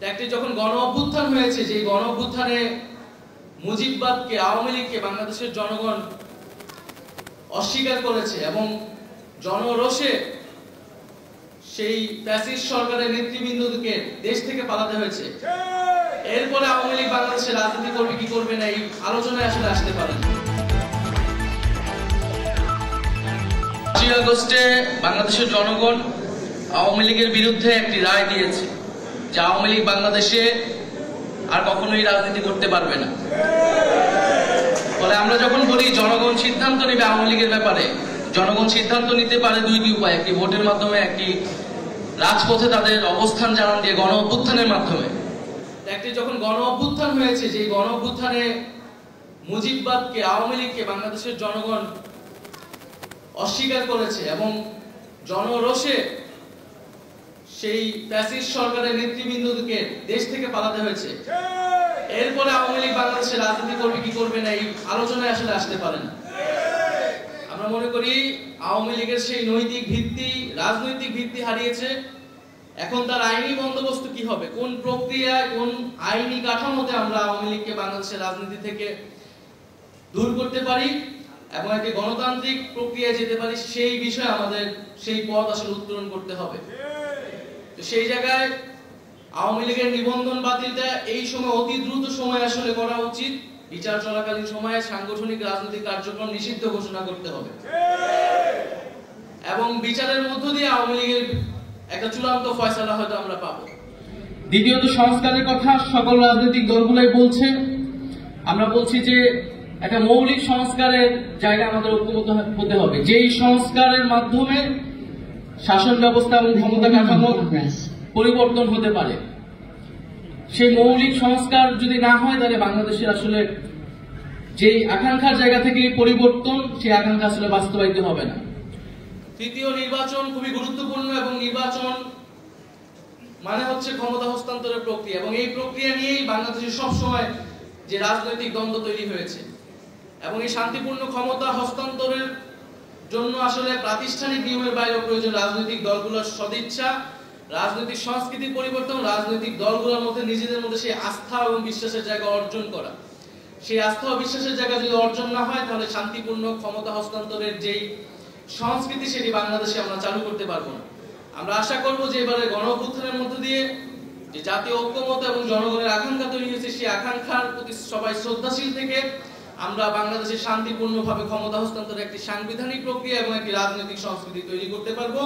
একটি যখন গণ অভ্যুত্থান হয়েছে, যে গণ অভ্যুত্থানে মুজিববাদকে, আওয়ামী লীগকে বাংলাদেশের জনগণ অস্বীকার করেছে এবং জনরোষে সেই ফ্যাসিস্ট সরকারের নেতৃবৃন্দকে দেশ থেকে পালাতে হয়েছে। এরপরে আওয়ামী লীগ বাংলাদেশে রাজনীতি করবে কি করবে না এই আলোচনায় আসলে আসতে পারে। 5 আগস্টে বাংলাদেশের জনগণ আওয়ামী লীগের বিরুদ্ধে একটি রায় দিয়েছে যে আওয়ামী লীগ বাংলাদেশে আর কখনোই রাজনীতি করতে পারবে না। ফলে আমরা যখন বলি জনগণ সিদ্ধান্ত নেবে আওয়ামী লীগের ব্যাপারে, জনগণ সিদ্ধান্ত নিতে পারে দুইটি উপায়, একটি ভোটের মাধ্যমে, একটি রাজপথে তাদের অবস্থান জানান দিয়ে গণ অভ্যুত্থানের মাধ্যমে। একটি যখন গণ অভ্যুত্থান হয়েছে, যে গণ অভ্যুত্থানে মুজিববাদকে, আওয়ামী লীগকে বাংলাদেশের জনগণ অস্বীকার করেছে এবং জনরোষে সেই ফ্যাসিস্ট সরকারের নেতৃবৃন্দকে দেশ থেকে পালাতে হয়েছে। এরপরে আওয়ামী লীগ বাংলাদেশে রাজনীতি করবে কি করবে না এই আলোচনায় আসলে আসতে পারে না। আমরা মনে করি আওয়ামী লীগের সেই নৈতিক ভিত্তি, রাজনৈতিক ভিত্তি হারিয়েছে। এখন তার আইনি বন্দোবস্ত কি হবে, কোন প্রক্রিয়ায়, কোন আইনি কাঠামোতে আমরা আওয়ামী লীগকে বাংলাদেশের রাজনীতি থেকে দূর করতে পারি এবং একটি গণতান্ত্রিক প্রক্রিয়ায় যেতে পারি, সেই বিষয়ে আমাদের সেই পথ আসলে উত্তোলন করতে হবে। তো সেই জায়গায় আওয়ামী লীগের নিবন্ধন বাতিলটা এই সময় অতি দ্রুত সময় আসলে করা উচিত। বিচার চলাকালীন সময়ে সাংগঠনিক রাজনৈতিক কার্যক্রম নিষিদ্ধ ঘোষণা করতে হবে এবং বিচারের মধ্য দিয়ে আওয়ামী লীগের একটা চূড়ান্ত ফয়সালা হয়তো আমরা পাবো। দ্বিতীয়ত, সংস্কারের কথা সকল রাজনৈতিক দলগুলাই বলছে। আমরা বলছি যে একটা মৌলিক সংস্কারের জায়গায় আমাদের ঐক্যবদ্ধ হতে হবে, যেই সংস্কারের মাধ্যমে শাসন ব্যবস্থা এবং ক্ষমতা কাঠামো পরিবর্তন হতে পারে। সেই মৌলিক সংস্কার যদি না হয় তাহলে বাংলাদেশের আসলে যে আকাঙ্ক্ষার জায়গা থেকে পরিবর্তন, সেই আকাঙ্ক্ষা আসলে বাস্তবায়িত হবে না। তৃতীয়, নির্বাচন খুবই গুরুত্বপূর্ণ এবং নির্বাচন মানে হচ্ছে ক্ষমতা হস্তান্তরের প্রক্রিয়া এবং এই প্রক্রিয়া নিয়েই বাংলাদেশে সবসময় যে রাজনৈতিক দ্বন্দ্ব তৈরি হয়েছে এবং এই শান্তিপূর্ণ ক্ষমতা হস্তান্তরের জন্য আসলে প্রাতিষ্ঠানিক নিয়মের বাইরে প্রয়োজন রাজনৈতিক দলগুলোর সদিচ্ছা, রাজনৈতিক সংস্কৃতির পরিবর্তন, রাজনৈতিক দলগুলোর মধ্যে নিজেদের মধ্যে সেই আস্থা এবং বিশ্বাসের জায়গা অর্জন করা। সেই আস্থা ও বিশ্বাসের জায়গা যদি অর্জন না হয় তাহলে শান্তিপূর্ণ ক্ষমতা হস্তান্তরের যেই সংস্কৃতি সেটি বাংলাদেশে আমরা চালু করতে পারবো না। আমরা আশা করব যে এবারে গণ অভ্যুত্থানের মধ্য দিয়ে যে জাতীয় ঐক্যমত এবং জনগণের আকাঙ্ক্ষা তৈরি হয়েছে, সেই আকাঙ্ক্ষার প্রতি সবাই শ্রদ্ধাশীল থেকে আমরা বাংলাদেশে শান্তিপূর্ণভাবে ক্ষমতা হস্তান্তরের একটি সাংবিধানিক প্রক্রিয়া এবং একটি রাজনৈতিক সংস্কৃতি তৈরি করতে পারবো।